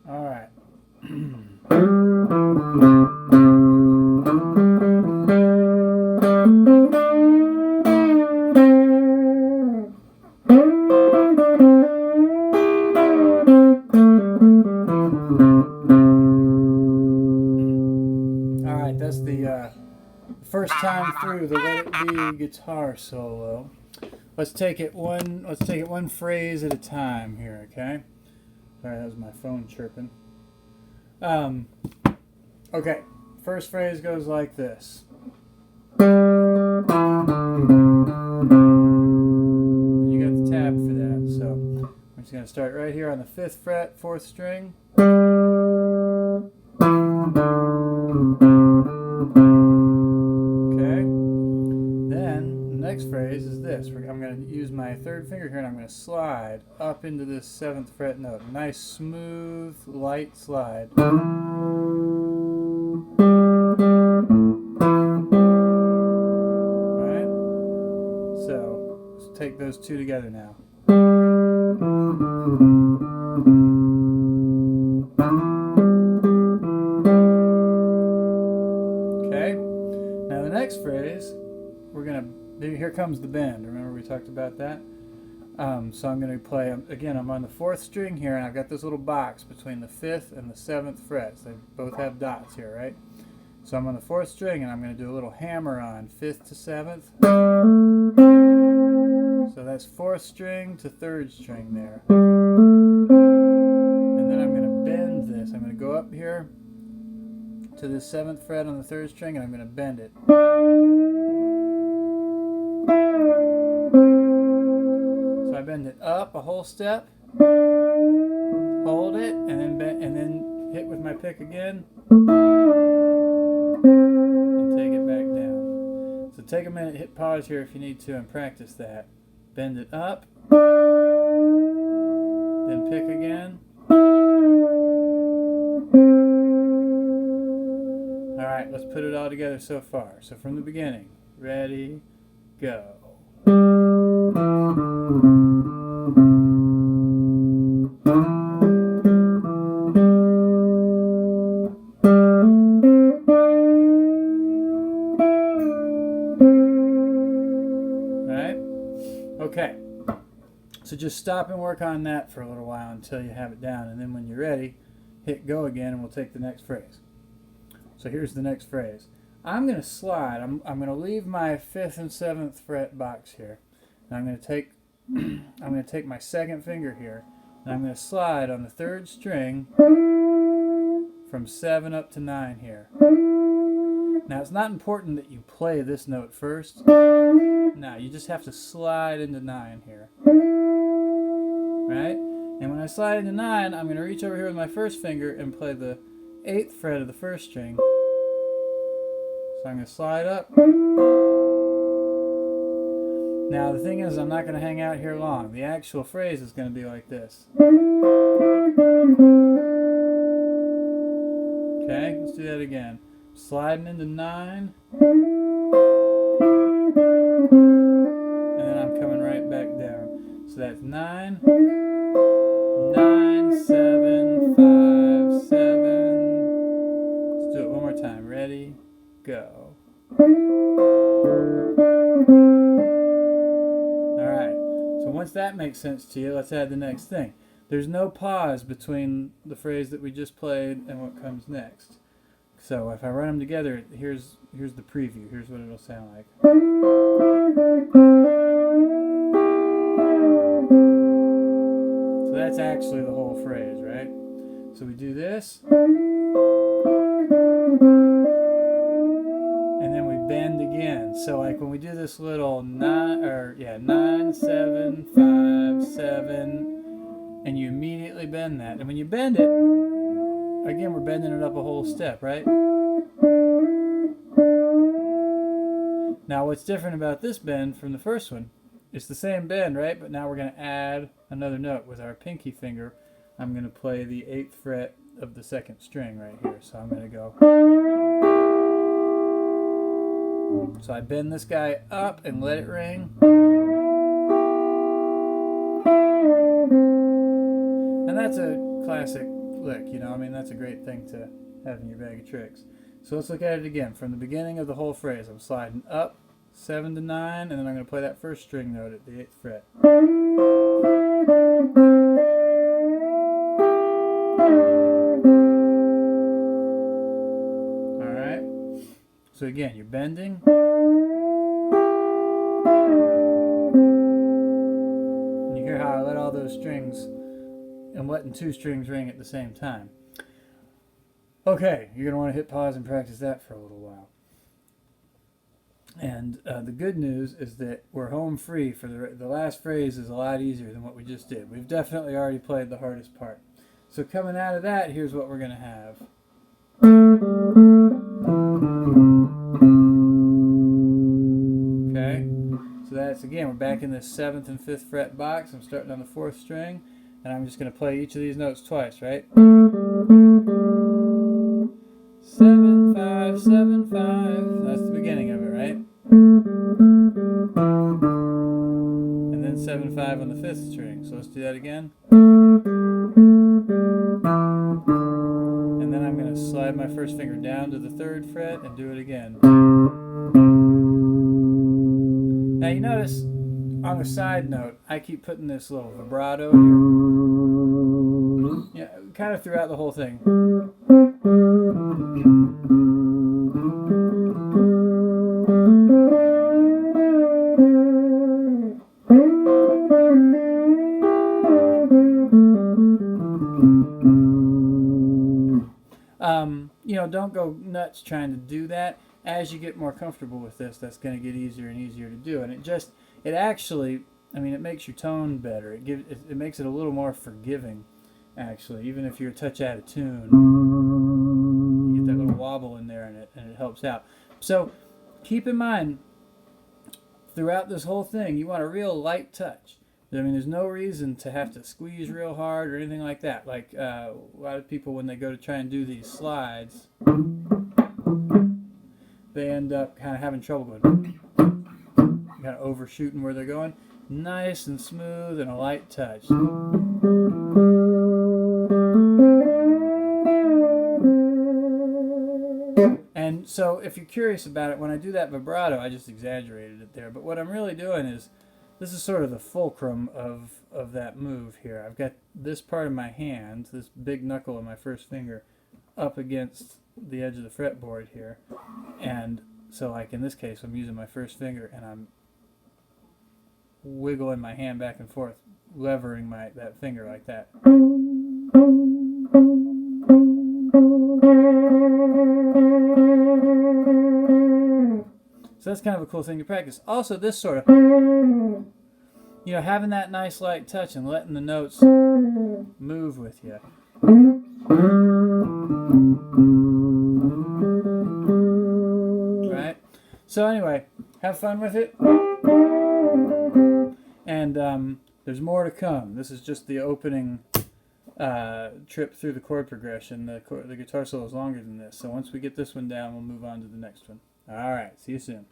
All right. All right, that's the first time through the Let It Be guitar solo. Let's take it one phrase at a time here, okay? Sorry, that was my phone chirping. Okay, first phrase goes like this. You got the tab for that, so I'm just going to start right here on the 5th fret, 4th string. Okay, then the next phrase is this. I'm going to use my 3rd finger here and I'm going to slide up into this 7th fret note. Nice, smooth, light slide. Take those two together now. Okay. Now the next phrase, here comes the bend. Remember we talked about that? So I'm going to play, again, I'm on the 4th string here, and I've got this little box between the 5th and the 7th frets. They both have dots here, right? So I'm on the 4th string, and I'm going to do a little hammer on 5th to 7th. So that's 4th string to 3rd string there. And then I'm going to bend this. I'm going to go up here to the 7th fret on the 3rd string and I'm going to bend it. So I bend it up a whole step, hold it, and then hit with my pick again and take it back down. So take a minute, hit pause here if you need to, and practice that. Bend it up, then pick again. Alright, let's put it all together so far. So from the beginning, ready, go. Okay, so just stop and work on that for a little while until you have it down, and then when you're ready, hit go again and we'll take the next phrase. So here's the next phrase. I'm going to slide, I'm going to leave my 5th and 7th fret box here, and I'm going to take my 2nd finger here, and I'm going to slide on the 3rd string from 7 up to 9 here. Now it's not important that you play this note first. No, you just have to slide into 9 here. Right? And when I slide into 9, I'm going to reach over here with my 1st finger and play the 8th fret of the 1st string. So I'm going to slide up. Now the thing is, I'm not going to hang out here long. The actual phrase is going to be like this. Okay, let's do that again. Sliding into 9. And then I'm coming right back down. So that's 9, 9, 7, 5, 7. Let's do it one more time. Ready, go. Alright, so once that makes sense to you, let's add the next thing. There's no pause between the phrase that we just played and what comes next. So if I run them together, here's the preview. Here's what it'll sound like. So that's actually the whole phrase, right? So we do this, and then we bend again. So like when we do this little 9, 7, 5, 7, and you immediately bend that. And when you bend it, again, we're bending it up a whole step, right? Now, what's different about this bend from the first one, it's the same bend, right? But now we're going to add another note with our pinky finger. I'm going to play the 8th fret of the 2nd string right here. So I'm going to go. So I bend this guy up and let it ring. And that's a classic lick. You know, I mean, that's a great thing to have in your bag of tricks. So let's look at it again from the beginning of the whole phrase. I'm sliding up 7 to 9, and then I'm going to play that first string note at the 8th fret. Alright, so again, you're bending. And you hear how I let all those strings, I'm letting 2 strings ring at the same time. Okay, you're going to want to hit pause and practice that for a little while. And the good news is that we're home free for the last phrase is a lot easier than what we just did. We've definitely already played the hardest part. So coming out of that, here's what we're going to have. Okay, so that's, again, we're back in this 7th and 5th fret box. I'm starting on the 4th string, and I'm just going to play each of these notes twice, right? 7, 5, 7, 5. That's the beginning of it, right? And then 7, 5 on the 5th string. So let's do that again. And then I'm going to slide my first finger down to the 3rd fret and do it again. Now you notice on a side note, I keep putting this little vibrato here. Yeah, kind of throughout the whole thing. You know, don't go nuts trying to do that. As you get more comfortable with this, that's going to get easier and easier to do. And it actually, I mean, it makes your tone better. It makes it a little more forgiving, actually. Even if you're a touch out of tune, you get that little wobble in there, and it helps out. So keep in mind, throughout this whole thing, you want a real light touch. I mean, there's no reason to have to squeeze real hard or anything like that. Like a lot of people, when they go to try and do these slides, they end up kind of having trouble going, kind of overshooting where they're going. Nice and smooth and a light touch. And so if you're curious about it, when I do that vibrato, I just exaggerated it there. But what I'm really doing is, this is sort of the fulcrum of that move here. I've got this part of my hand, this big knuckle of my first finger, up against the edge of the fretboard here. And so like in this case, I'm using my first finger and I'm wiggling my hand back and forth, levering that finger like that. So that's kind of a cool thing to practice. Also, this sort of, you know, having that nice light touch and letting the notes move with you. Right? So anyway, have fun with it. And there's more to come. This is just the opening trip through the chord progression. The guitar solo is longer than this. So once we get this one down, we'll move on to the next one. All right. See you soon.